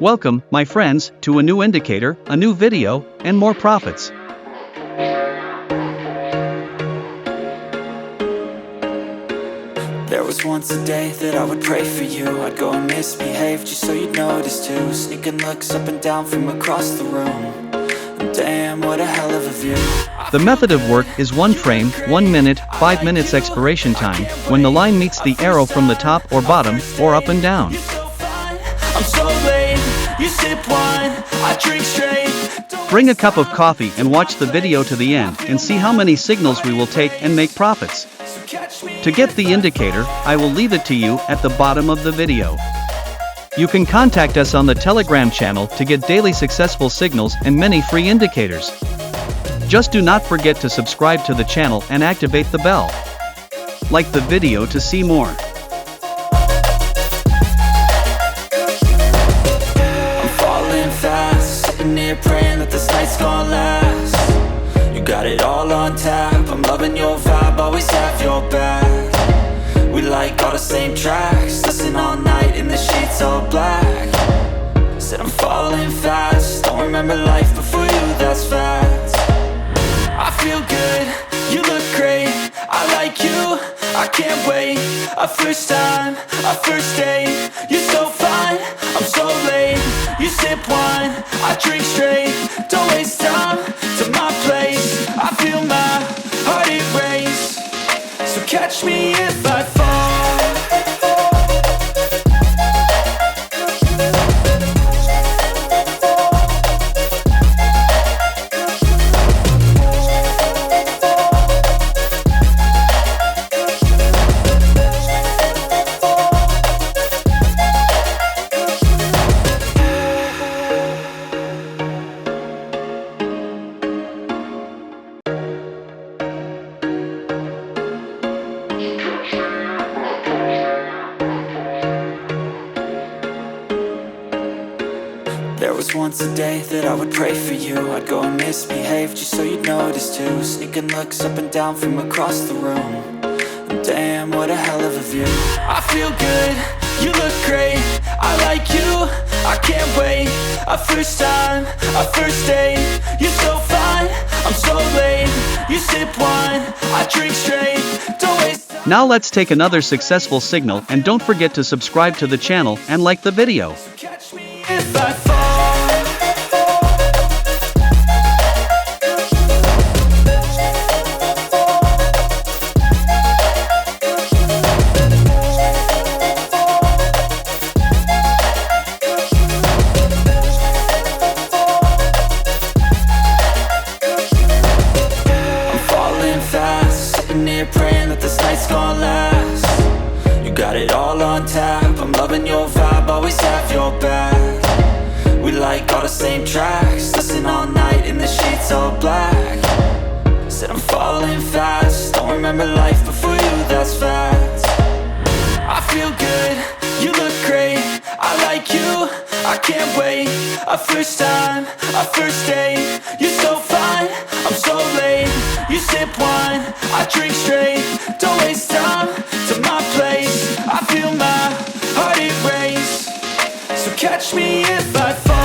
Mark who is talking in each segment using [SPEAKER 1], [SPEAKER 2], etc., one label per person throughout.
[SPEAKER 1] Welcome, my friends, to a new indicator, a new video, and more profits.
[SPEAKER 2] There was once a day that I would pray for you. I'd go and misbehave just so you'd notice too. Sneaking looks up and down from across the room. And damn, what a hell of a view.
[SPEAKER 1] The method of work is 1 frame, 1 minute, 5 minutes expiration time, when the line meets the arrow from the top or bottom, or up and down.
[SPEAKER 2] I'm so late, you sip wine, I drink straight.
[SPEAKER 1] Bring a cup of coffee and watch the video to the end and see how many signals we will take and make profits. To get the indicator, I will leave it to you at the bottom of the video. You can contact us on the Telegram channel to get daily successful signals and many free indicators. Just do not forget to subscribe to the channel and activate the bell. Like the video to see more.
[SPEAKER 2] I'm falling fast, sitting here praying that this night's gonna last. You got it all on tap, I'm loving your vibe, always have your back. We like all the same tracks, listen all night in the sheets all black. Said I'm falling fast, don't remember life before you, that's fact. I feel good, you look great, I like you, I can't wait. A first time, a first date, you're so fine, I'm so late. You sip wine, I drink straight, don't waste time to my place. I feel my heart erase, so catch me if I fall. There was once a day that I would pray for you. I'd go and misbehave just so you'd notice too. Sneaking looks up and down from across the room. And damn, what a hell of a view. I feel good, you look great, I like you, I can't wait. A first time, a first date, you're so fine, I'm so late. You sip wine, I drink straight, don't waste time.
[SPEAKER 1] Now let's take another successful signal, and don't forget to subscribe to the channel and like the video.
[SPEAKER 2] So catch me if I fall. Praying that this night's gonna last. You got it all on tap, I'm loving your vibe, always have your back. We like all the same tracks, listen all night in the sheets all black. Said I'm falling fast, don't remember life before you, that's fact. I feel good, you look great, I like you, I can't wait. A first time, a first date, you're so fine, I'm so late. You sip wine, I drink straight, don't waste time to my place. I feel my heart erase, so catch me if I fall.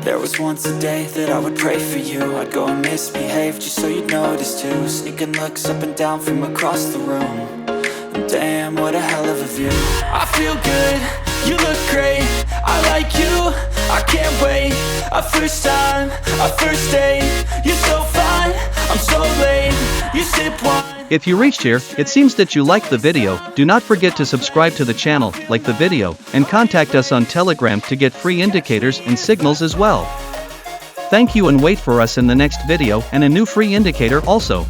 [SPEAKER 2] There was once a day that I would pray for you. I'd go and misbehave just so you'd notice too. Sneaking looks up and down from across the room. And damn, what a hell of a view. I feel good, you look great, I like you, I can't wait. A first time, a first date, you're so fine, I'm so late. You sip wine.
[SPEAKER 1] If you reached here, it seems that you liked the video. Do not forget to subscribe to the channel, like the video, and contact us on Telegram to get free indicators and signals as well. Thank you and wait for us in the next video and a new free indicator also.